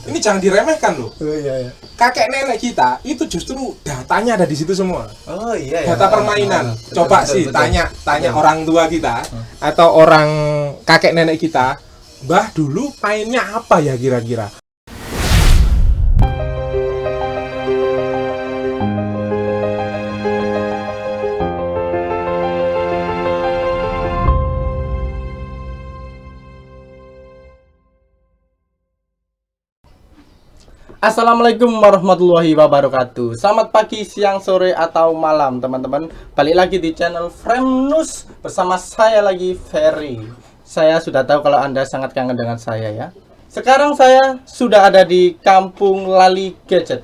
Ini jangan diremehkan loh. Oh iya. Kakek nenek kita itu justru datanya ada di situ semua. Oh iya ya. Data permainan. Coba sih tanya orang tua kita Hmm. atau orang kakek nenek kita, Mbah dulu mainnya apa ya kira-kira? Assalamualaikum warahmatullahi wabarakatuh. Selamat pagi, siang, sore, atau malam teman-teman. Balik lagi di channel Fremnus bersama saya lagi Ferry. Saya sudah tahu kalau Anda sangat kangen dengan saya ya. Sekarang saya sudah ada di Kampung Lali Gadget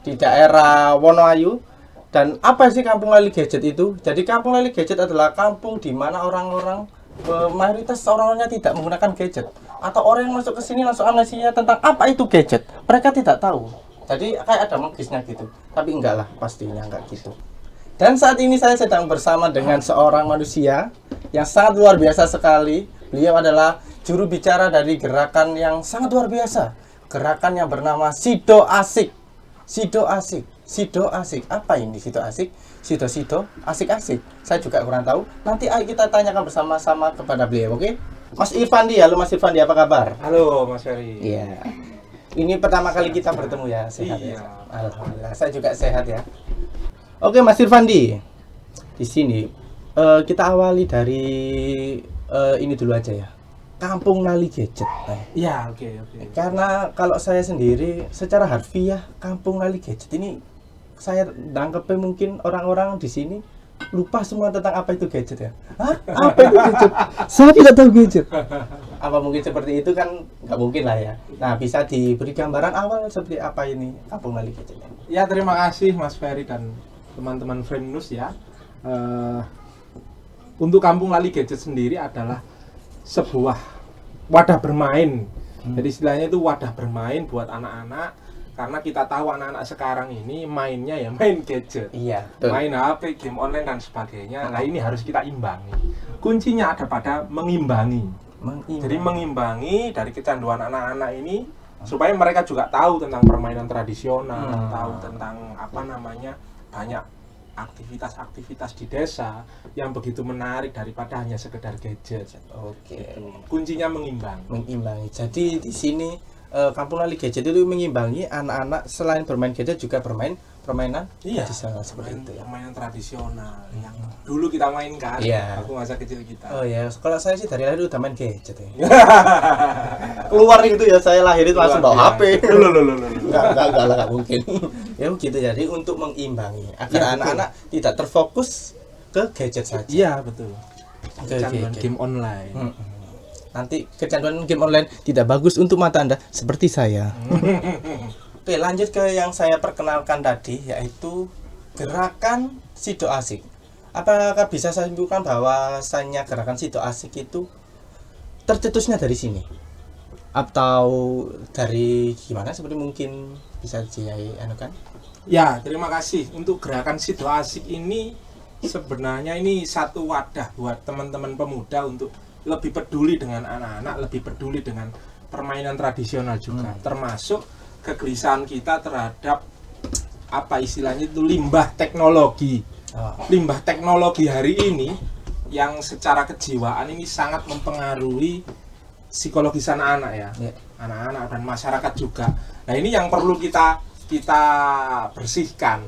di daerah Wonoayu. Dan apa sih Kampung Lali Gadget itu? Jadi Kampung Lali Gadget adalah kampung di mana orang-orang mayoritas orang-orangnya tidak menggunakan gadget, atau orang yang masuk ke sini langsung amnesia tentang apa itu gadget. Mereka tidak tahu. Jadi kayak ada menggisnya gitu. Tapi enggak lah, pastinya enggak gitu. Dan saat ini saya sedang bersama dengan seorang manusia yang sangat luar biasa sekali. Beliau adalah juru bicara dari gerakan yang sangat luar biasa. Gerakan yang bernama Sido Asik. Sido Asik. Sido Asik. Apa ini Sido Asik? Sido asik-asik. Saya juga kurang tahu. Nanti ayo kita tanyakan bersama-sama kepada beliau, oke? Mas Irfandi, halo Mas Irfandi, apa kabar? Halo Mas Ferry. Iya. Ini pertama kali kita bertemu ya, sehat ya. Iya. Alhamdulillah, saya juga sehat ya. Oke Mas Irfandi, di sini kita awali dari ini dulu aja ya. Kampung Lali Gadget. Iya, oke. Karena kalau saya sendiri secara harfiah Kampung Lali Gadget ini saya nangkepnya mungkin orang-orang di sini lupa semua tentang apa itu gadget ya. Hah? Apa itu gadget? Saya tidak tahu gadget. Apa mungkin seperti itu kan nggak mungkin lah ya. Nah, bisa diberi gambaran awal seperti apa ini Kampung Lali Gadget? Ya, terima kasih Mas Ferry dan teman-teman Fremnus ya. Untuk Kampung Lali Gadget sendiri adalah sebuah wadah bermain. Jadi istilahnya itu wadah bermain buat anak-anak. Karena kita tahu anak-anak sekarang ini mainnya ya main gadget, Iya, betul. main HP, game online dan sebagainya. Nah ini harus kita imbangi. Kuncinya ada pada mengimbangi. Jadi mengimbangi dari kecanduan anak-anak ini supaya mereka juga tahu tentang permainan tradisional, tahu tentang apa namanya banyak aktivitas-aktivitas di desa yang begitu menarik daripada hanya sekedar gadget. Oke. Kuncinya mengimbangi. Mengimbangi. Jadi di sini Kampung Lali Gadget itu mengimbangi anak-anak selain bermain gadget juga bermain permainan tradisional seperti itu ya. Permainan tradisional yang dulu kita mainkan waktu masa kecil kita. Oh ya, kalau saya sih dari lahir udah main gadget ya. Keluar itu ya saya lahir itu langsung bawa HP. Loh. Enggak mungkin. Ya begitu, jadi untuk mengimbangi agar anak-anak tidak terfokus ke gadget saja. Iya, betul. Kecanduan Game online. Nanti kecanduan game online tidak bagus untuk mata Anda seperti saya. Oke, lanjut ke yang saya perkenalkan tadi, yaitu gerakan Sido Asik. Apakah bisa saya simpulkan bahwasannya gerakan Sido Asik itu tercetusnya dari sini? Atau dari gimana? Seperti mungkin bisa dianukan? Ya, terima kasih. Untuk gerakan Sido Asik ini sebenarnya ini satu wadah buat teman-teman pemuda untuk lebih peduli dengan anak-anak, lebih peduli dengan permainan tradisional juga, termasuk kegelisahan kita terhadap apa istilahnya itu limbah teknologi. Limbah teknologi hari ini yang secara kejiwaan ini sangat mempengaruhi psikologis anak-anak ya, anak-anak dan masyarakat juga. Nah ini yang perlu kita bersihkan.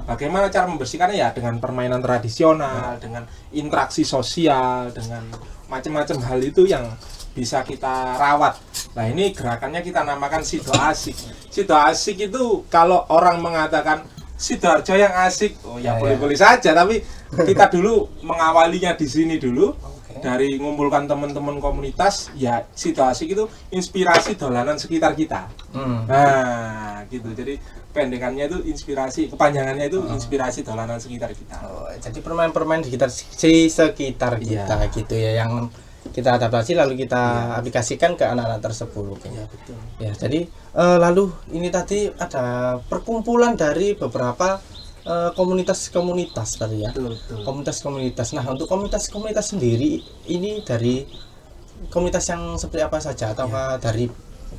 Bagaimana cara membersihkannya ya dengan permainan tradisional, dengan interaksi sosial, dengan macam-macam hal itu yang bisa kita rawat. Nah ini gerakannya kita namakan Sido Asik. Sido Asik itu kalau orang mengatakan Sidoarjo yang asik, oh ya boleh-boleh saja, tapi kita dulu mengawalinya di sini dulu. Dari ngumpulkan teman-teman komunitas, ya Sido Asik itu inspirasi dolanan sekitar kita. Nah, gitu. Jadi pendekannya itu inspirasi, kepanjangannya itu inspirasi dolanan sekitar kita. Oh, jadi permain-permain di sekitar kita gitu ya, yang kita adaptasi lalu kita aplikasikan ke anak-anak tersebut. Ya, betul. Ya, jadi lalu ini tadi ada perkumpulan dari beberapa komunitas-komunitas tadi ya. Betul. Komunitas-komunitas. Nah, untuk komunitas-komunitas sendiri ini dari komunitas yang seperti apa saja atau dari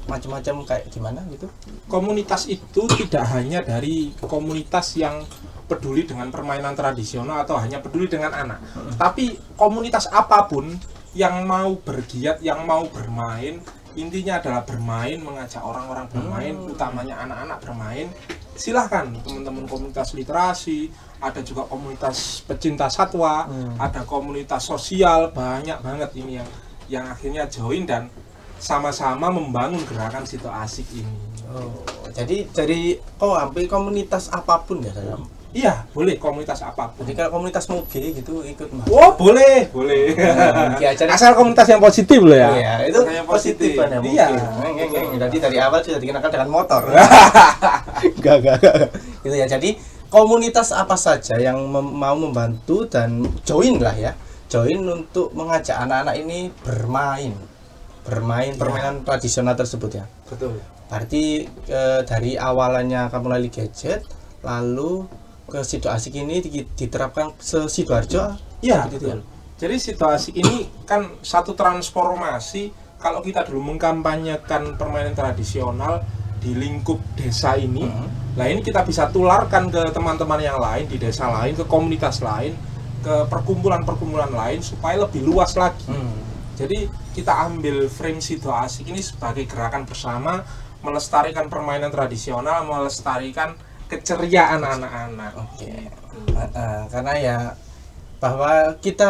macam-macam kayak gimana gitu? Komunitas itu tidak hanya dari komunitas yang peduli dengan permainan tradisional atau hanya peduli dengan anak, tapi komunitas apapun yang mau bergiat, yang mau bermain, intinya adalah bermain, mengajak orang-orang bermain, utamanya anak-anak bermain. Silahkan teman-teman komunitas literasi, ada juga komunitas pecinta satwa, ada komunitas sosial, banyak banget ini yang akhirnya join dan sama-sama membangun gerakan Situ Asik ini. Oh, jadi dari hampir komunitas apapun ya dalam. Iya, boleh komunitas apapun. Jadi kalau komunitas moge gitu ikut Mas. Oh, boleh. Ya, jadi Asal komunitas yang positif loh ya. iya, itu Yang positif kan ya. Iya. Jadi dari awal sudah dikenalkan dengan motor. Enggak. Gitu ya. Jadi komunitas apa saja yang mau membantu dan join lah ya. Join untuk mengajak anak-anak ini bermain permainan tradisional tersebut ya. Betul. Berarti dari awalannya kamu lali gadget, lalu ke Situ Asik ini diterapkan ke Sidoarjo. Iya, gitu betul. Jadi Situ Asik ini kan satu transformasi. Kalau kita dulu mengkampanyekan permainan tradisional di lingkup desa ini, nah ini kita bisa tularkan ke teman-teman yang lain di desa lain, ke komunitas lain, ke perkumpulan-perkumpulan lain supaya lebih luas lagi. Jadi kita ambil frame Situ Asik ini sebagai gerakan bersama melestarikan permainan tradisional, melestarikan keceriaan anak-anak. Oke. Karena ya bahwa kita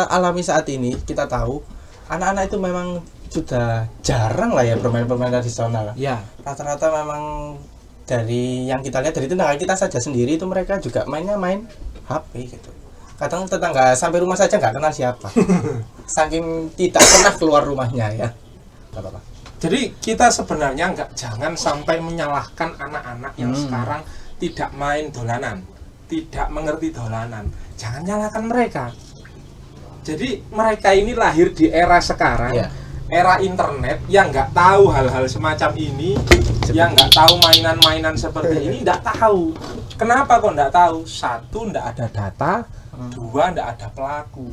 alami saat ini, kita tahu anak-anak itu memang sudah jarang lah ya permainan tradisional. Ya. Rata-rata memang dari yang kita lihat dari tetangga kita saja sendiri itu mereka juga main HP gitu. Kadang tetangga sampai rumah saja nggak kenal siapa. Saking tidak pernah keluar rumahnya ya. Nggak apa-apa. Jadi kita sebenarnya jangan sampai menyalahkan anak-anak yang sekarang tidak main dolanan, tidak mengerti dolanan. Jangan nyalahkan mereka. Jadi mereka ini lahir di era sekarang, era internet, yang nggak tahu hal-hal semacam ini, yang nggak tahu mainan-mainan seperti ini, nggak tahu. Kenapa kok nggak tahu? Satu, nggak ada data, dua, nggak ada pelaku.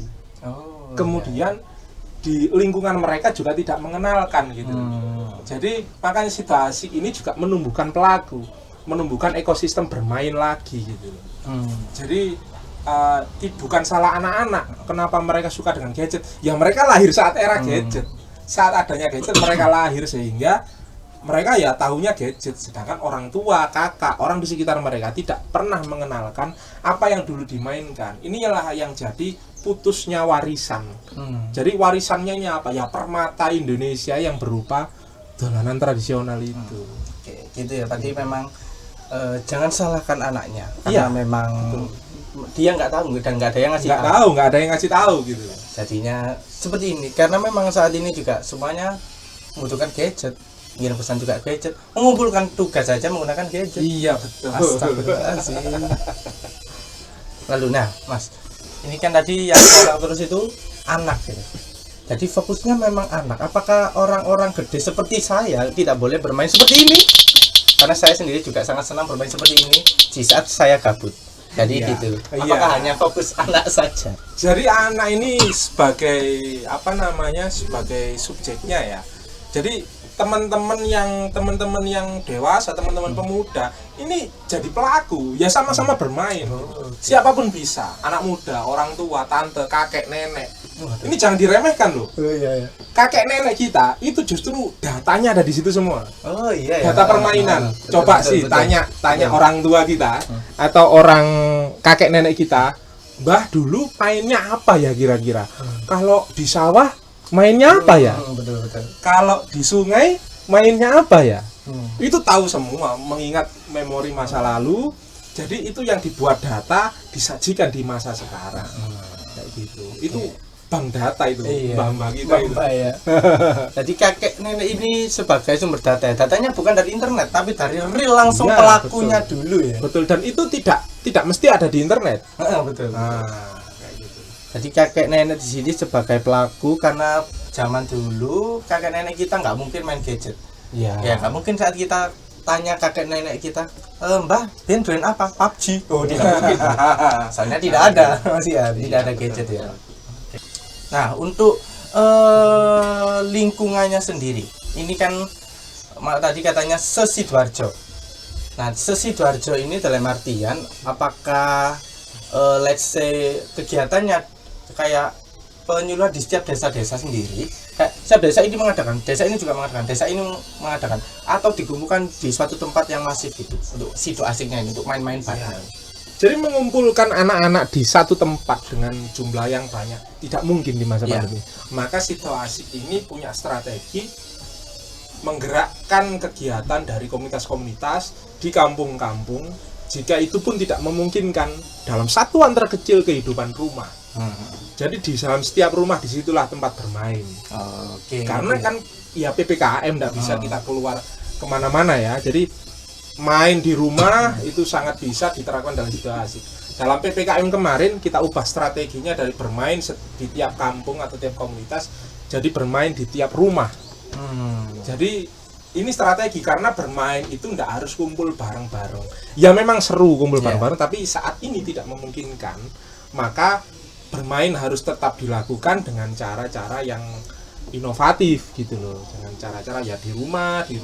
Kemudian di lingkungan mereka juga tidak mengenalkan gitu. Jadi makanya Situ Asik ini juga menumbuhkan pelaku, menumbuhkan ekosistem bermain lagi gitu. Jadi bukan salah anak-anak kenapa mereka suka dengan gadget. Ya mereka lahir saat era gadget. Saat adanya gadget mereka lahir sehingga mereka ya tahunya gadget. Sedangkan orang tua, kakak, orang di sekitar mereka tidak pernah mengenalkan apa yang dulu dimainkan. Inilah yang jadi putusnya warisan. Jadi warisannya apa? Ya permata Indonesia yang berupa dolanan tradisional itu. Oke, gitu ya. Tadi memang jangan salahkan anaknya karena memang dia nggak tahu dan nggak ada yang ngasih tahu. Nggak ada yang ngasih tahu gitu. Jadinya seperti ini karena memang saat ini juga semuanya membutuhkan gadget. Ngirim pesan juga gadget, mengumpulkan tugas saja menggunakan gadget. Iya betul. Astagfirullahaladzim. Lalu nah Mas, ini kan tadi yang orang terus itu anak gitu. Jadi fokusnya memang anak. Apakah orang-orang gede seperti saya tidak boleh bermain seperti ini? Karena saya sendiri juga sangat senang bermain seperti ini di saat saya gabut. Jadi gitu. Apakah hanya fokus anak saja? Jadi anak ini sebagai sebagai subjeknya ya. Jadi teman-teman yang dewasa, teman-teman pemuda ini jadi pelaku, ya sama-sama bermain. Siapapun bisa, anak muda, orang tua, tante, kakek, nenek. Ini jangan diremehkan loh. Kakek nenek kita itu justru datanya ada di situ semua. Data permainan. Coba tanya orang tua kita atau orang kakek nenek kita, Mbah dulu mainnya apa ya kira-kira? Kalau di sawah mainnya apa ya? Betul. Kalau di sungai mainnya apa ya? Itu tahu semua, mengingat memori masa lalu. Jadi itu yang dibuat data disajikan di masa sekarang. Kayak gitu. Itu bank data itu, mbah-mbah kita itu. Ya. Jadi kakek nenek ini sebagai sumber data. Datanya bukan dari internet, tapi dari real langsung pelakunya dulu ya. Betul, dan itu tidak mesti ada di internet. Betul. Jadi kakek nenek di sini sebagai pelaku karena zaman dulu kakek nenek kita nggak mungkin main gadget. Ya nggak mungkin saat kita tanya kakek nenek kita, Mbah, doin apa? PUBG. Tidak mungkin. Soalnya tidak ada, tidak ada gadget ya. Nah untuk lingkungannya sendiri, ini kan Tadi katanya se-Sidoarjo. Nah, se-Sidoarjo ini dalam artian apakah let's say kegiatannya kayak penyuluhan di setiap desa-desa sendiri, kayak setiap desa ini mengadakan, desa ini juga mengadakan, desa ini mengadakan, atau dikumpulkan di suatu tempat yang masif gitu untuk sido asiknya ini, untuk main-main bareng. Jadi mengumpulkan anak-anak di satu tempat dengan jumlah yang banyak tidak mungkin di masa pandemi. Maka Sido Asik ini punya strategi menggerakkan kegiatan dari komunitas-komunitas di kampung-kampung, jika itu pun tidak memungkinkan dalam satuan terkecil kehidupan rumah. Jadi di dalam setiap rumah disitulah tempat bermain. Karena kan ya PPKM tidak bisa kita keluar kemana-mana ya. Jadi main di rumah itu sangat bisa diterapkan dalam Sido Asik. Dalam PPKM kemarin kita ubah strateginya dari bermain di tiap kampung atau tiap komunitas jadi bermain di tiap rumah. Jadi ini strategi karena bermain itu tidak harus kumpul bareng-bareng. Ya memang seru kumpul bareng-bareng, tapi saat ini tidak memungkinkan. Maka bermain harus tetap dilakukan dengan cara-cara yang inovatif gitu loh. Dengan cara-cara ya di rumah di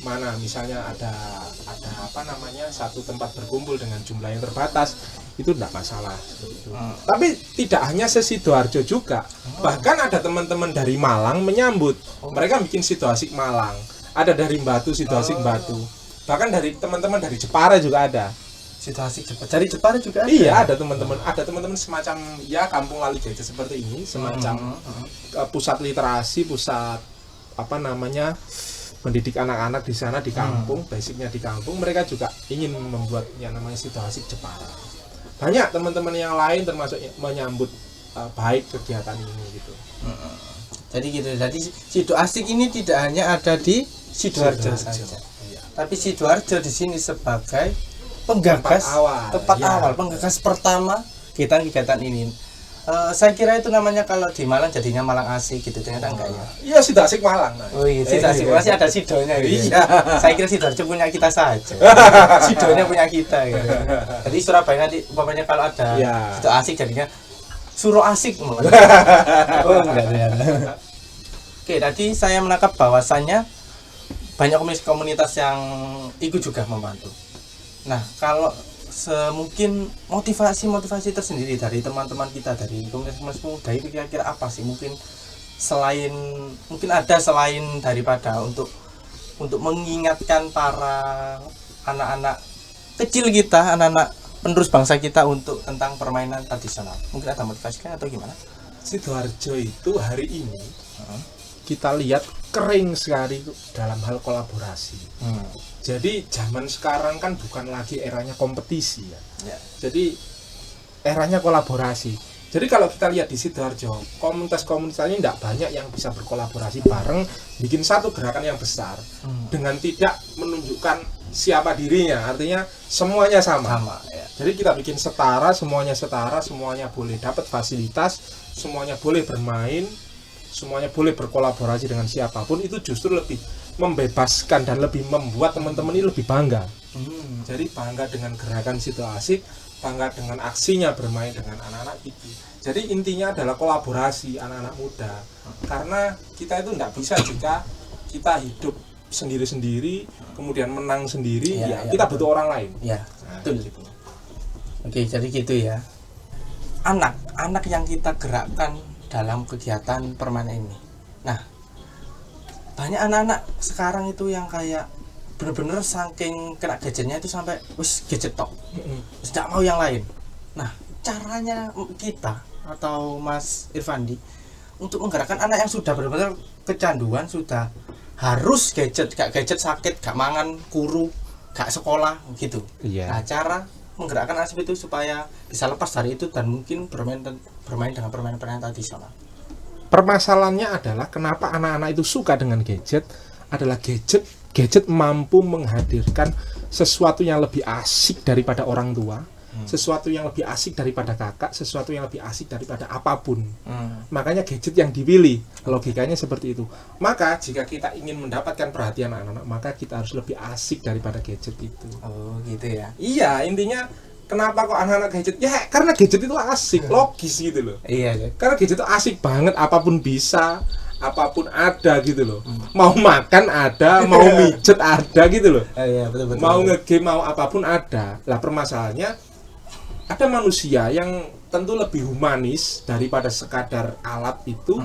mana misalnya ada apa namanya satu tempat berkumpul dengan jumlah yang terbatas, itu tidak masalah seperti itu. Tapi tidak hanya se-Sidoarjo juga, bahkan ada teman-teman dari Malang menyambut. Mereka bikin Sido Asik Malang, ada dari Batu Sido Asik Batu, bahkan dari teman-teman dari Jepara juga ada Sido Asik Jepara. Dari Jepara juga ada. Iya, ada teman-teman semacam ya kampung lali gadget seperti ini, semacam pusat literasi, pusat apa namanya mendidik anak-anak di sana di kampung, basicnya di kampung. Mereka juga ingin membuat yang namanya Sido Asik Jepara. Banyak teman-teman yang lain termasuk menyambut baik kegiatan ini gitu. Jadi gitu. Jadi Sido Asik ini tidak hanya ada di Sidoarjo saja. Iya. Tapi Sidoarjo di sini sebagai penggagas tempat awal, penggagas pertama kegiatan ini. Saya kira itu namanya kalau di Malang jadinya Malang Asik gitu, ternyata enggak ya? Iya, Sido Asik Malang. Nah. Oh iya, Sido Asik masih ada Sidonya gitu. Iya. Saya kira Sidoarjo punya kita saja. Sidonya punya kita gitu. Jadi Surabaya nanti umpamanya kalau ada Sido Asik jadinya Suro Asik. Oh enggak ternyata. Oke, tadi saya menangkap bahwasannya banyak komunitas yang ikut juga membantu. Nah, kalau mungkin motivasi tersendiri dari teman-teman kita dari komunitas pemuda itu kira-kira apa sih? Mungkin selain daripada untuk mengingatkan para anak-anak kecil kita, anak-anak penerus bangsa kita untuk tentang permainan tradisional. Mungkin ada motivasinya atau gimana? Sidoarjo itu hari ini kita lihat kering sekali dalam hal kolaborasi. Jadi zaman sekarang kan bukan lagi eranya kompetisi ya. Jadi eranya kolaborasi. Jadi kalau kita lihat di Sidoarjo, komunitas-komunitas ini tidak banyak yang bisa berkolaborasi bareng bikin satu gerakan yang besar dengan tidak menunjukkan siapa dirinya. Artinya semuanya sama. Jadi kita bikin setara, semuanya boleh dapat fasilitas, semuanya boleh bermain, semuanya boleh berkolaborasi dengan siapapun. Itu justru lebih membebaskan dan lebih membuat teman-teman ini lebih bangga. Jadi bangga dengan gerakan Sido Asik, bangga dengan aksinya bermain dengan anak-anak itu. Jadi intinya adalah kolaborasi anak-anak muda. Karena kita itu tidak bisa jika kita hidup sendiri-sendiri, kemudian menang sendiri, kita butuh orang lain. Betul. Gitu. Oke, jadi gitu ya. Anak yang kita gerakkan dalam kegiatan permainan ini. Nah, banyak anak-anak sekarang itu yang kayak bener-bener saking kena gadgetnya itu sampai gadget tok, tidak mau yang lain. Nah, caranya kita atau Mas Irfandi untuk menggerakkan anak yang sudah benar-benar kecanduan, sudah harus gadget, gak gadget sakit, gak mangan, kuru, gak sekolah gitu. Nah, cara menggerakkan anak itu supaya bisa lepas dari itu dan mungkin bermain dengan permainan tradisional. Permasalahannya adalah kenapa anak-anak itu suka dengan gadget adalah gadget mampu menghadirkan sesuatu yang lebih asik daripada orang tua, sesuatu yang lebih asik daripada kakak, sesuatu yang lebih asik daripada apapun. Makanya gadget yang dipilih, logikanya seperti itu. Maka jika kita ingin mendapatkan perhatian anak-anak, maka kita harus lebih asik daripada gadget itu. Oh gitu ya. Iya, intinya kenapa kok anak-anak gadget? Ya karena gadget itu asik, logis gitu loh. Iya. Karena gadget itu asik banget, apapun bisa, apapun ada gitu loh. Mau makan ada, mau mijet ada gitu loh. Iya, betul. Mau nge-game mau apapun ada. Lah permasalahannya ada manusia yang tentu lebih humanis daripada sekadar alat itu.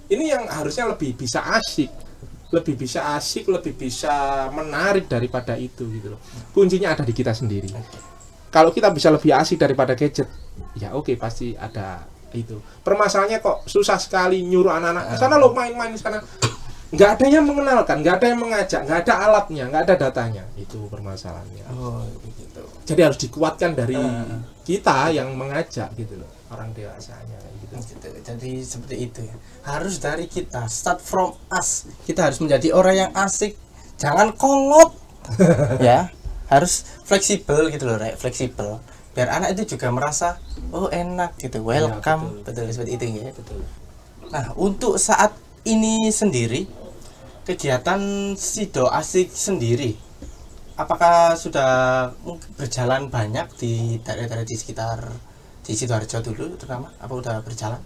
Ini yang harusnya lebih bisa asik, lebih bisa menarik daripada itu gitu loh. Kuncinya ada di kita sendiri. Kalau kita bisa lebih asik daripada gadget, ya oke, pasti ada itu. Permasalahannya kok susah sekali nyuruh anak-anak sana lo main-main sana. Nggak ada yang mengenalkan, nggak ada yang mengajak, nggak ada alatnya, nggak ada datanya. Itu permasalahannya. Oh, gitu. Jadi harus dikuatkan dari kita yang mengajak gitu loh, orang dewasanya gitu. Jadi seperti itu ya. Harus dari kita, start from us. Kita harus menjadi orang yang asik, jangan kolot. Ya, harus fleksibel gitu loh, Rek, fleksibel. Biar anak itu juga merasa oh enak gitu, welcome. Ya, betul. Seperti itu ya. Betul. Nah, untuk saat ini sendiri kegiatan Sido Asik sendiri apakah sudah berjalan banyak di daerah-daerah di sekitar di Sidoarjo dulu terutama, apa udah berjalan?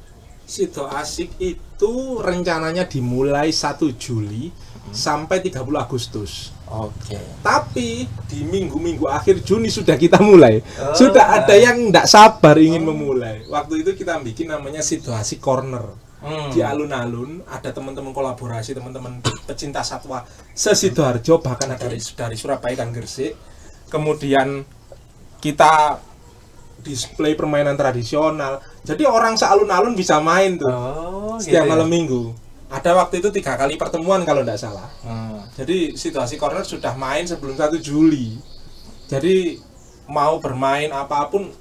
Sido Asik itu rencananya dimulai 1 Juli sampai 30 Agustus. Oke. Tapi di minggu-minggu akhir Juni sudah kita mulai. Sudah ada yang tidak sabar ingin memulai. Waktu itu kita bikin namanya Sido Asik Corner. Di alun-alun ada teman-teman kolaborasi, teman-teman pecinta satwa se-Sidoarjo, bahkan ada dari Surabaya dan Gresik. Kemudian kita display permainan tradisional. Jadi orang sealun-alun bisa main tuh. Setiap gitu malam ya? minggu. Ada waktu itu 3 kali pertemuan kalau tidak salah. Jadi situasi corner sudah main sebelum 1 Juli. Jadi mau bermain apapun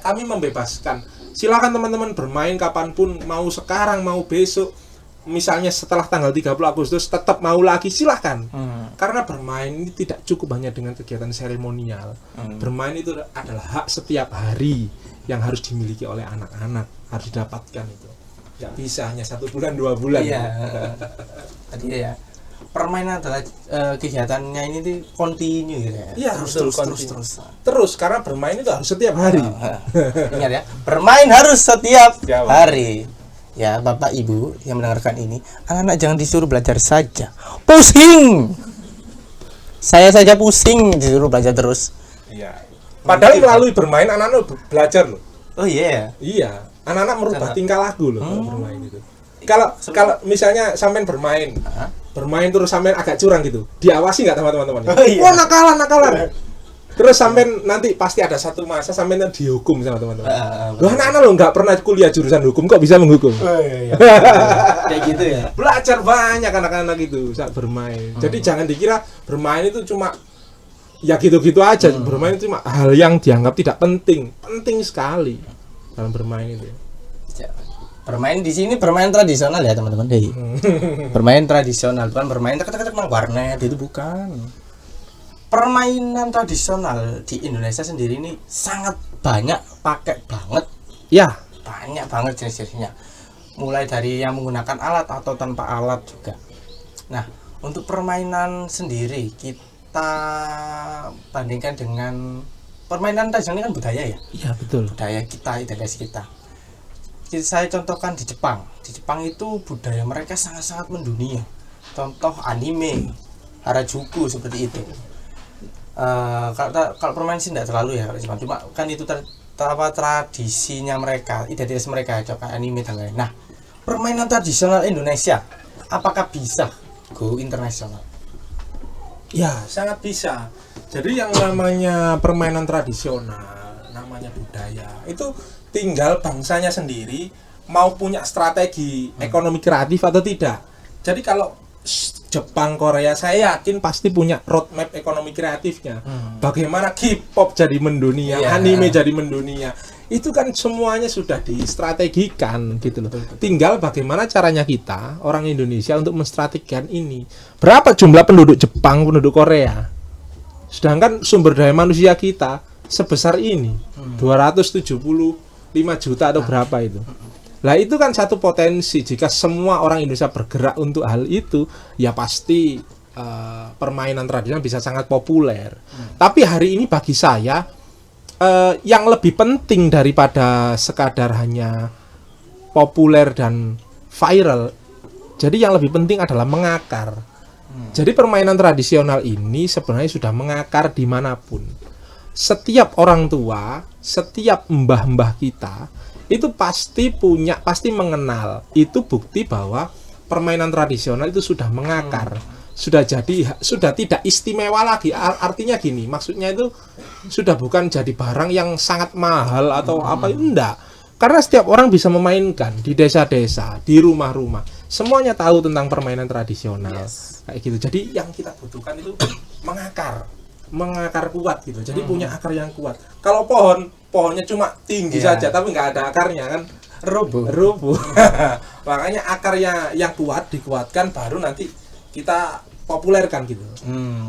kami membebaskan. Silakan teman-teman bermain kapanpun, mau sekarang mau besok. Misalnya setelah tanggal 30 Agustus tetap mau lagi, silahkan. Karena bermain ini tidak cukup hanya dengan kegiatan seremonial. Bermain itu adalah hak setiap hari yang harus dimiliki oleh anak-anak, harus didapatkan itu. Tidak bisa hanya 1 bulan 2 bulan. Iya. Tadi ya. Permainan adalah kegiatannya ini tuh continue ya. Iya, Terus karena bermain itu harus setiap hari. Ingat ya, bermain harus setiap Setiap hari. Ya, Bapak Ibu yang mendengarkan ini, anak-anak jangan disuruh belajar saja. Pusing. Saya saja pusing disuruh belajar terus. Iya. Padahal melalui bermain anak-anak belajar loh. Oh iya. Iya, anak-anak merubah tingkah laku loh kalau bermain itu. Kalau misalnya sampean bermain terus sampean agak curang gitu, diawasi nggak sama teman-teman? Oh, iya. Wah, nakalan. Terus sampean nanti pasti ada satu masa sampean dihukum sama teman-teman. Loh, anak-anak lo nggak pernah kuliah jurusan hukum kok bisa menghukum? Oh, iya. Kayak gitu ya. Belajar banyak anak-anak itu saat bermain. Jadi jangan dikira bermain itu cuma ya gitu-gitu aja. Bermain itu cuma hal yang dianggap tidak penting. Penting sekali dalam bermain itu. Bermain di sini bermain tradisional ya teman-teman. Bermain tradisional, bukan bermain tek-tek warnet, itu bukan. Permainan tradisional di Indonesia sendiri ini sangat banyak pakai banget. Ya, Banyak banget jenis-jenisnya. Mulai dari yang menggunakan alat atau tanpa alat juga. Nah, untuk permainan sendiri kita bandingkan dengan permainan tradisional ini kan budaya ya. iya betul. Budaya kita, identitas kita. Saya contohkan di Jepang. Di Jepang itu budaya mereka sangat-sangat mendunia. Contoh anime, Harajuku seperti itu. Kalau permainan sih tidak terlalu ya kalau Jepang. Cuma kan itu tradisinya mereka, identitas mereka, coba anime dan lain. Nah, permainan tradisional Indonesia, apakah bisa go internasional? Ya, sangat bisa. Jadi yang namanya permainan tradisional, namanya budaya, itu tinggal bangsanya sendiri mau punya strategi ekonomi kreatif atau tidak. Jadi kalau Jepang, Korea, saya yakin pasti punya roadmap ekonomi kreatifnya. Bagaimana K-pop jadi mendunia, anime jadi mendunia. Itu kan semuanya sudah distrategikan gitu loh. Tinggal bagaimana caranya kita, orang Indonesia, untuk menstrategikan ini. Berapa jumlah penduduk Jepang, penduduk Korea? Sedangkan sumber daya manusia kita sebesar ini, 275 juta atau berapa itu. Lah itu kan satu potensi. Jika semua orang Indonesia bergerak untuk hal itu, ya pasti permainan tradisional bisa sangat populer. Tapi hari ini bagi saya yang lebih penting daripada sekadar hanya populer dan viral, Jadi yang lebih penting adalah mengakar. Jadi permainan tradisional ini sebenarnya sudah mengakar dimanapun. Setiap orang tua, setiap mbah-mbah kita itu pasti mengenal. Itu bukti bahwa permainan tradisional itu sudah mengakar. Sudah tidak istimewa lagi. Artinya gini, maksudnya itu sudah bukan jadi barang yang sangat mahal atau apa, enggak. Karena setiap orang bisa memainkan di desa-desa, di rumah-rumah. Semuanya tahu tentang permainan tradisional. Kayak gitu. Jadi yang kita butuhkan itu mengakar kuat gitu. Jadi punya akar yang kuat. Kalau pohonnya cuma tinggi saja tapi nggak ada akarnya kan rubuh. Makanya akarnya yang kuat dikuatkan, baru nanti kita populerkan gitu.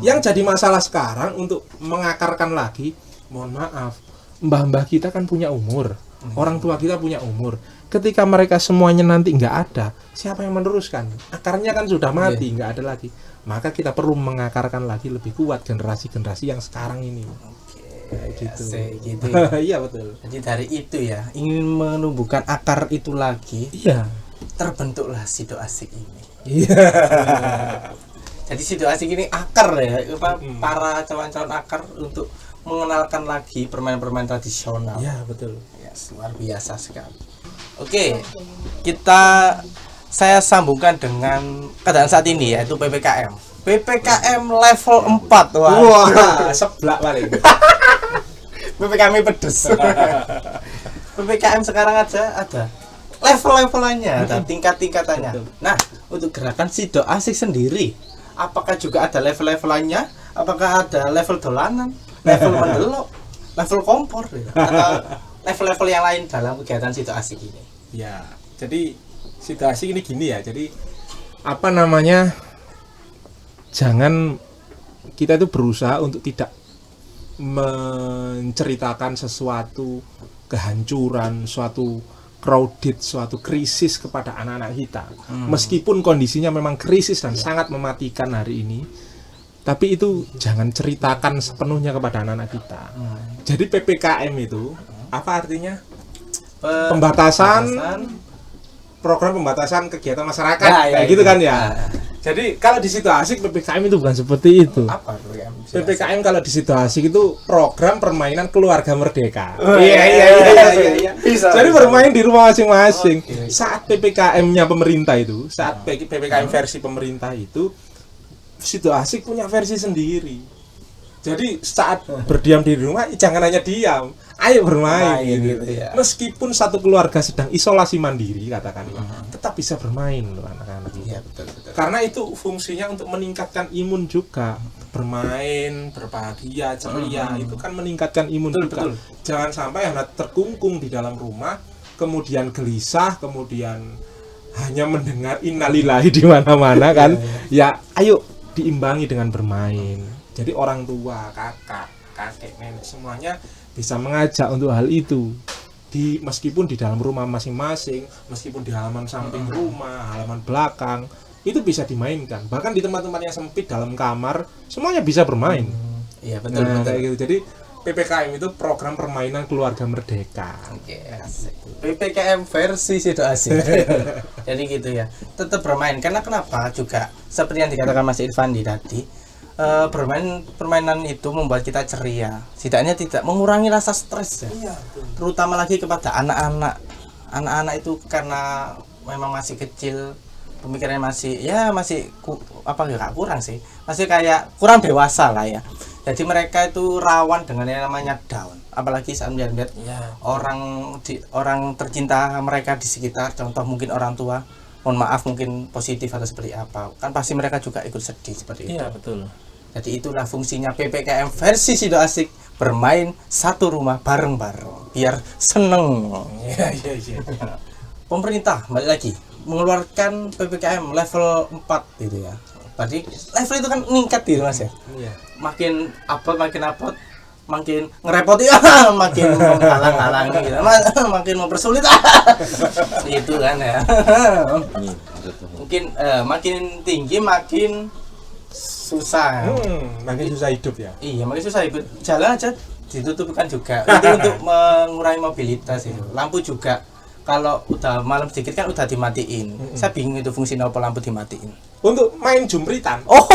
Yang jadi masalah sekarang untuk mengakarkan lagi, mohon maaf, mbah-mbah kita kan punya umur, orang tua kita punya umur. Ketika mereka semuanya nanti nggak ada, siapa yang meneruskan? Akarnya kan sudah mati, nggak ada lagi. Maka kita perlu mengakarkan lagi lebih kuat generasi-generasi yang sekarang ini. Gitu. Gitu. Iya betul. Jadi dari itu ya, ingin menumbuhkan akar itu lagi. Iya. Terbentuklah Sido Asik ini. Iya. Jadi Sido Asik ini akar ya, para calon-calon akar untuk mengenalkan lagi permainan-permainan tradisional. Iya betul. Ya, luar biasa sekali. Oke, saya sambungkan dengan keadaan saat ini, yaitu PPKM. PPKM level 4. Wah, seblak paling. PPKM pedes. PPKM sekarang aja ada level-levelannya, ada tingkat-tingkatannya. Nah, untuk gerakan Sido Asik sendiri, apakah juga ada level-levelannya? Apakah ada level dolanan, level mendelok, level kompor, atau level-level yang lain dalam kegiatan Sido Asik ini? Ya, jadi Sido Asik ini gini ya. Jadi apa namanya? Jangan kita itu berusaha untuk tidak menceritakan sesuatu kehancuran, suatu crowded, suatu krisis kepada anak-anak kita. Meskipun kondisinya memang krisis dan sangat mematikan hari ini, tapi itu jangan ceritakan sepenuhnya kepada anak-anak kita. Jadi PPKM itu apa artinya? Pembatasan program pembatasan kegiatan masyarakat, kayak gitu kan ya. Jadi kalau di Sido Asik PPKM itu bukan seperti itu. Apa PPKM kalau di Sido Asik itu program permainan keluarga merdeka. Iya. Bisa. Jadi bermain di rumah masing-masing. Saat PPKM-nya pemerintah itu, saat PPKM versi pemerintah itu, Sido Asik punya versi sendiri. Jadi saat berdiam di rumah jangan hanya diam, ayo bermain gitu. Ya. Meskipun satu keluarga sedang isolasi mandiri katakan, tetap bisa bermain loh anak-anak. Iya, betul. Karena itu fungsinya untuk meningkatkan imun juga. Bermain, berbahagia, ceria, itu kan meningkatkan imun juga. Betul. Jangan sampai hanya terkungkung di dalam rumah, kemudian gelisah, kemudian hanya mendengar innalillahi di mana-mana kan. Ya, ayo diimbangi dengan bermain. Jadi orang tua, kakek, nenek semuanya bisa mengajak untuk hal itu. Meskipun di dalam rumah masing-masing, meskipun di halaman samping rumah, halaman belakang, itu bisa dimainkan. Bahkan di tempat-tempat yang sempit dalam kamar, semuanya bisa bermain. Iya, betul. Kayak gitu. Jadi PPKM itu program permainan keluarga merdeka. Oke, asik. PPKM versi Sido Asik. Jadi gitu ya. Tetap bermain. Karena kenapa? Juga seperti yang dikatakan Mas Irfandi tadi, permainan itu membuat kita ceria, setidaknya tidak mengurangi rasa stres ya. Iya, Terutama lagi kepada anak-anak itu, karena memang masih kecil, pemikirannya masih kurang sih, masih kayak kurang dewasa lah ya. Jadi mereka itu rawan dengan yang namanya down, apalagi saat melihat orang tercinta mereka di sekitar, contoh mungkin orang tua, mohon maaf mungkin positif atau seperti apa, kan pasti mereka juga ikut sedih seperti itu. Iya, betul. Jadi itulah fungsinya PPKM versi Sido Asik, bermain satu rumah bareng-bareng biar seneng. Iya. Pemerintah balik lagi mengeluarkan PPKM level 4 gitu ya. Berarti level itu kan meningkat gitu Mas ya. Iya. Makin upload, makin ngerepot ya, makin menghalang-halangi gitu. Makin mempersulit. Gitu kan ya. Mungkin makin tinggi makin susah. Makin susah hidup ya. Iya, makin susah hidup. Jalan aja ditutupkan juga. Itu untuk mengurangi mobilitas itu. Lampu juga kalau udah malam sedikit kan udah dimatiin. Saya bingung itu fungsi apa lampu dimatiin. Untuk main jumpritan. Oh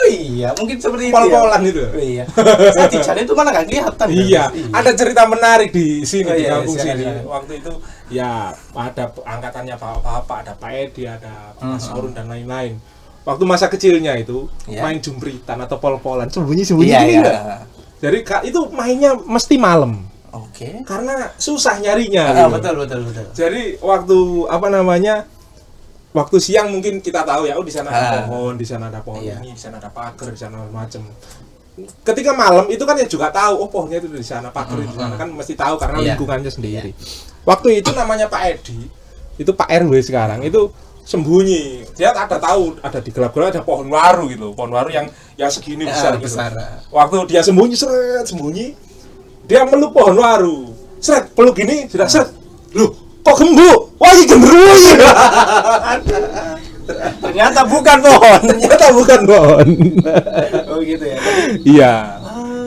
iya, mungkin seperti itu. Pol-polan itu. Iya. Saya di jalan itu malah nggak kelihatan. Iya, ada cerita menarik di sini di iya, kampung sini. silakan. Waktu itu ya ada angkatannya bapak-bapak, ada Pak Edi, ada Mas Orun dan lain-lain. Waktu masa kecilnya itu main jumpritan atau pol-polan, sembunyi-sembunyi Iya, gitu iya. enggak? Jadi itu mainnya mesti malam. Oke. Karena susah nyarinya. Gitu. Betul. Jadi waktu waktu siang mungkin kita tahu ya, di sana ada pohon, di sana ada pohon ini, di sana ada pagar, di sana macam. Ketika malam itu kan ya juga tahu, pohonnya itu di sana, pagar di sana kan mesti tahu karena lingkungannya sendiri. Waktu itu namanya Pak Edi, itu Pak RW sekarang itu sembunyi. Dia ada tahu, ada di gelap-gelap ada pohon waru gitu, pohon waru yang segini besar gitu. Waktu dia sembunyi, dia meluk pohon waru. Peluk gini, sudah loh, kok gembuk? Wah, ini genderuwo ya. Ternyata bukan pohon. Oh gitu ya. Iya.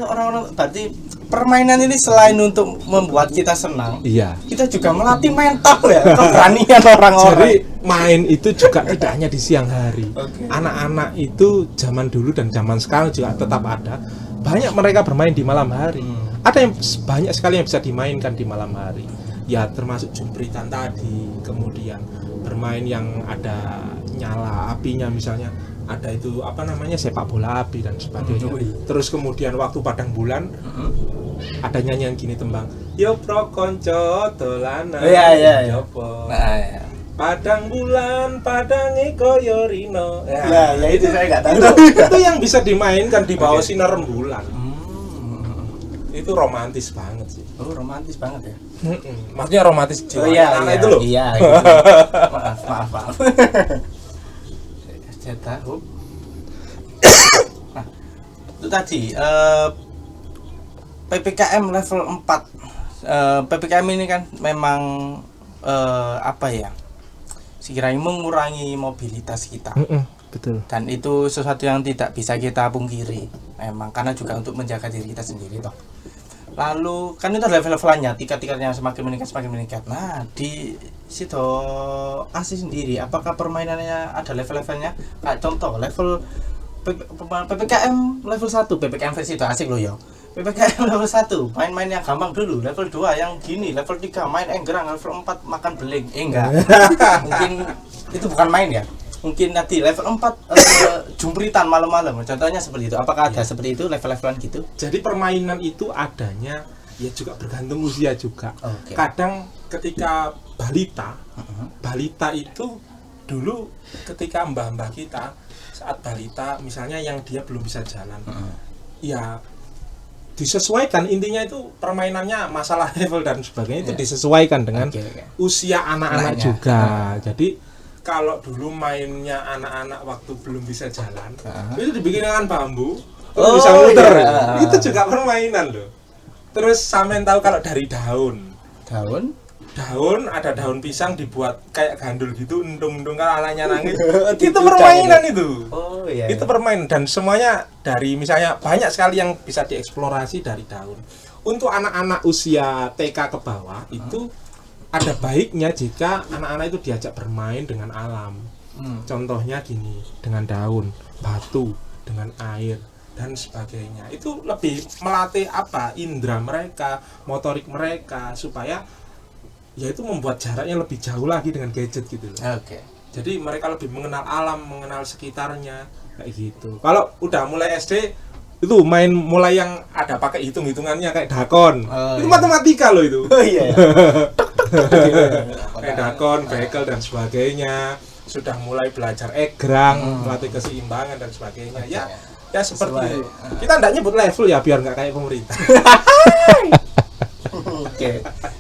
Orang-orang berarti permainan ini selain untuk membuat kita senang, kita juga melatih mental ya, keberanian orang-orang. Jadi main itu juga tidak hanya di siang hari. Anak-anak itu zaman dulu dan zaman sekarang juga tetap ada. Banyak mereka bermain di malam hari. Ada yang banyak sekali yang bisa dimainkan di malam hari. Ya termasuk jumpritan tadi, kemudian bermain yang ada nyala apinya misalnya. Ada itu sepak bola api dan sebagainya. Terus kemudian waktu padang bulan ada nyanyian gini tembang. Yo pro konco dolanan. Iya. Padang bulan, padange koyo rino. Ya itu saya nggak tahu. Itu yang bisa dimainkan di bawah sinar rembulan. Itu romantis banget sih. Oh, romantis banget ya. Maksudnya romantis jiwa anak itu loh. Iya. Gitu. Maaf. Saya tahu. Nah, itu tadi PPKM level 4. PPKM ini kan memang sekiranya mengurangi mobilitas kita. Betul. Dan itu sesuatu yang tidak bisa kita pungkiri. Memang karena juga untuk menjaga diri kita sendiri toh. Lalu kan itu ada level-levelannya, tingkat-tingkatnya semakin meningkat. Nah, di situ ASI sendiri, apakah permainannya ada level-levelnya? Kayak contoh, level PPKM level 1, PPKM versi itu asik loh ya. PPKM level 1, main-main yang gampang dulu. Level 2 yang gini, level 3 main enggrang, level 4 makan beling. Enggak. Mungkin itu bukan main ya. Mungkin nanti level 4 jumpritan malam-malam. Contohnya seperti itu. Apakah ada seperti itu level-levelan gitu? Jadi permainan itu adanya ya juga bergantung usia juga. Kadang ketika balita itu dulu ketika mbah-mbah kita saat balita misalnya yang dia belum bisa jalan. Ya disesuaikan, intinya itu permainannya masalah level dan sebagainya itu disesuaikan dengan usia anak-anak juga. Jadi kalau dulu mainnya anak-anak waktu belum bisa jalan, itu dibikin dengan bambu, bisa muter. Itu juga permainan loh. Terus sampean tahu kalau dari daun ada daun pisang dibuat kayak gandul gitu, endung-endung kalau alanya nangis. Itu permainan itu. Itu permainan dan semuanya dari misalnya banyak sekali yang bisa dieksplorasi dari daun. Untuk anak-anak usia TK ke bawah itu ada baiknya jika anak-anak itu diajak bermain dengan alam. Contohnya gini, dengan daun, batu, dengan air dan sebagainya. Itu lebih melatih indera mereka, motorik mereka supaya yaitu membuat jaraknya lebih jauh lagi dengan gadget gitu loh. Jadi mereka lebih mengenal alam, mengenal sekitarnya kayak gitu. Kalau udah mulai SD itu main mulai yang ada pakai hitung-hitungannya kayak dakon. Itu matematika loh itu. Kayak dakon, bekel dan sebagainya. Sudah mulai belajar egrang, melatih keseimbangan dan sebagainya. Ya seperti itu. Kita enggak nyebut level ya biar enggak kayak pemerintah.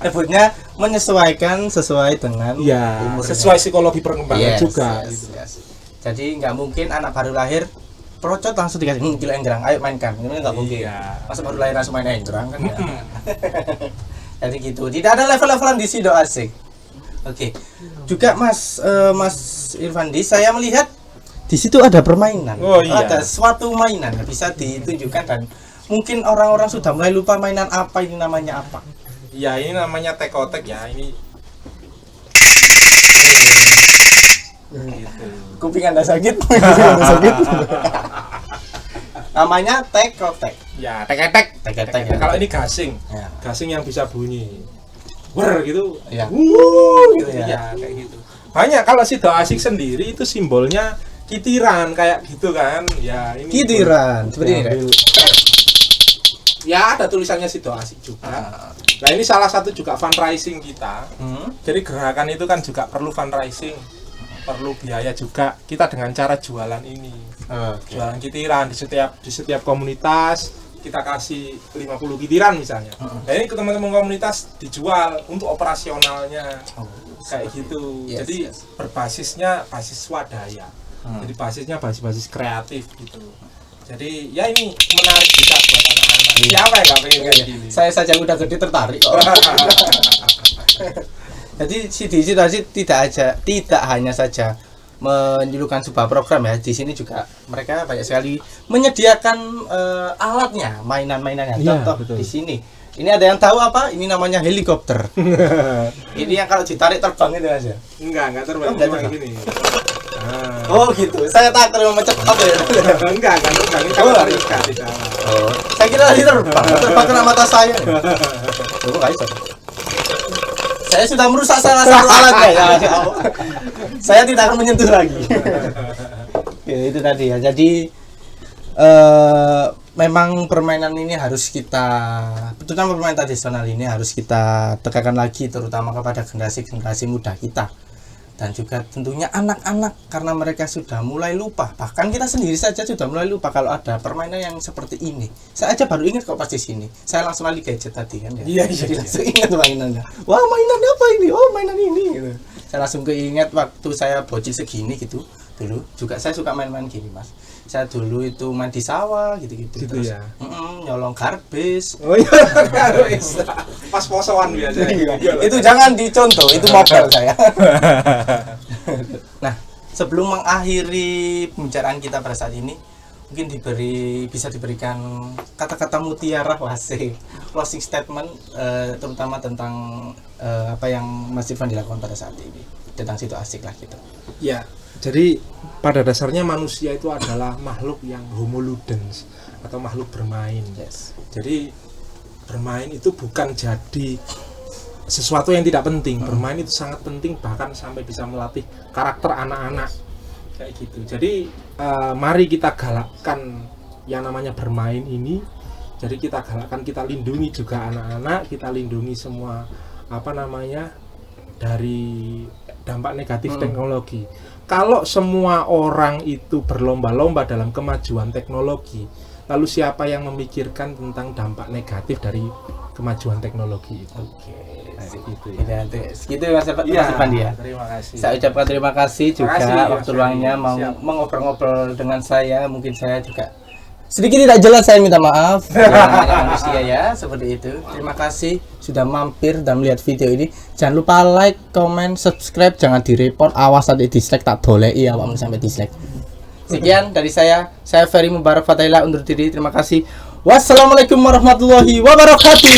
Nyebutnya menyesuaikan sesuai dengan umur. Sesuai psikologi perkembangan juga gitu. Jadi nggak mungkin anak baru lahir procot langsung dikasih kilo enggrang, ayo mainkan. Ini nggak mungkin. Masa baru lahir langsung main enggrang kan ya. Jadi gitu. Tidak ada level-levelan di sido asik. Juga Mas Irfandi, saya melihat di situ ada permainan. Ada suatu mainan yang bisa ditunjukkan dan mungkin orang-orang sudah mulai lupa mainan apa ini namanya apa. Ya ini namanya tekotek ya. Ini kuping Anda sakit, kuping Anda sakit. Namanya tekotek. Ya, tek-tek. Tek-tek ya. Kalau ini gasing. Ya. Gasing yang bisa bunyi. Wer gitu. Ya. Gitu ya. ya, kayak gitu. Banyak kalau sido asik sendiri itu simbolnya kitiran kayak gitu kan. Ya, ini Kitiran, seperti ini. diambil. Ya, ada tulisannya sido asik juga. Nah, ini salah satu juga fundraising kita. Jadi gerakan itu kan juga perlu fundraising. Perlu biaya juga. Kita dengan cara jualan ini. Jualan kitiran di setiap komunitas kita kasih 50 kitiran misalnya. Nah ini ke teman-teman komunitas dijual untuk operasionalnya kayak gitu. Yes, Jadi yes. berbasisnya basis swadaya. Jadi basisnya basis kreatif gitu. Jadi ya ini menarik juga buat anak-anak. Siapa yang nggak pengen kayak gini? Saya saja udah gede tertarik kok. Jadi situasi tidak hanya saja menyuguhkan sebuah program ya, di sini juga mereka banyak sekali menyediakan alatnya, mainan-mainannya. Iya, Contoh betul. di sini. Ini ada yang tahu apa? Ini namanya helikopter. Ini yang kalau ditarik terbang itu aja. Enggak terbang, Oh, enggak cuma terbang. gini. Nah. Oh gitu. Saya takut mau cepat ya. enggak terbang, ini kalau tarik sekali salah. Oh, saya kira tadi terbang. Terbang kena mata saya. Coba guys. Saya sudah merusak salah satu alat ya. Saya tidak akan menyentuh lagi. Ya, itu tadi ya. Jadi memang permainan ini harus kita, terutama permainan tradisional ini harus kita tekankan lagi, terutama kepada generasi muda kita. Dan juga tentunya anak-anak, karena mereka sudah mulai lupa, bahkan kita sendiri saja sudah mulai lupa kalau ada permainan yang seperti ini. Saya aja baru ingat kok pas di sini. Saya langsung lagi gadget tadi kan ya. Iya. Jadi langsung ingat mainannya. Wah, mainan apa ini? Oh, mainan ini gitu. Saya langsung keinget waktu saya bocil segini gitu. Dulu juga saya suka main-main gini, Mas. Saya dulu itu main di sawah gitu-gitu. Gitu Terus ya? nyolong garbis. Oh iya, pas posoan biasa. Itu jangan dicontoh, itu mobil saya. Nah, sebelum mengakhiri pembicaraan kita pada saat ini, mungkin bisa diberikan kata-kata mutiara wase closing statement, terutama tentang apa yang Mas Irfan dilakukan pada saat ini, tentang situ asik lah gitu. Ya, jadi pada dasarnya manusia itu adalah makhluk yang homo ludens atau makhluk bermain. Yes. Jadi bermain itu bukan jadi sesuatu yang tidak penting. Bermain itu sangat penting, bahkan sampai bisa melatih karakter anak-anak kayak gitu. Jadi mari kita galakkan yang namanya bermain ini. Jadi kita galakkan, kita lindungi juga anak-anak, kita lindungi semua dari dampak negatif teknologi. Kalau semua orang itu berlomba-lomba dalam kemajuan teknologi, lalu siapa yang memikirkan tentang dampak negatif dari kemajuan teknologi itu? Oke. Gitu Ya, segitu Mas Irfan ya. Terima kasih. Saya ucapkan terima kasih juga Terima kasih, waktu Mas luangnya Ferry. mau Siap. mengobrol-ngobrol dengan saya. Mungkin saya juga sedikit tidak jelas, saya minta maaf. Ya, namanya manusia ya, seperti itu. Terima kasih sudah mampir dan melihat video ini. Jangan lupa like, comment, subscribe, jangan di-report. Awas nanti dislike tak dolei ya, awakmu sampai dislike. Sekian dari saya Ferry Mubarak Fatahillah undur diri. Terima kasih. Wassalamualaikum warahmatullahi wabarakatuh.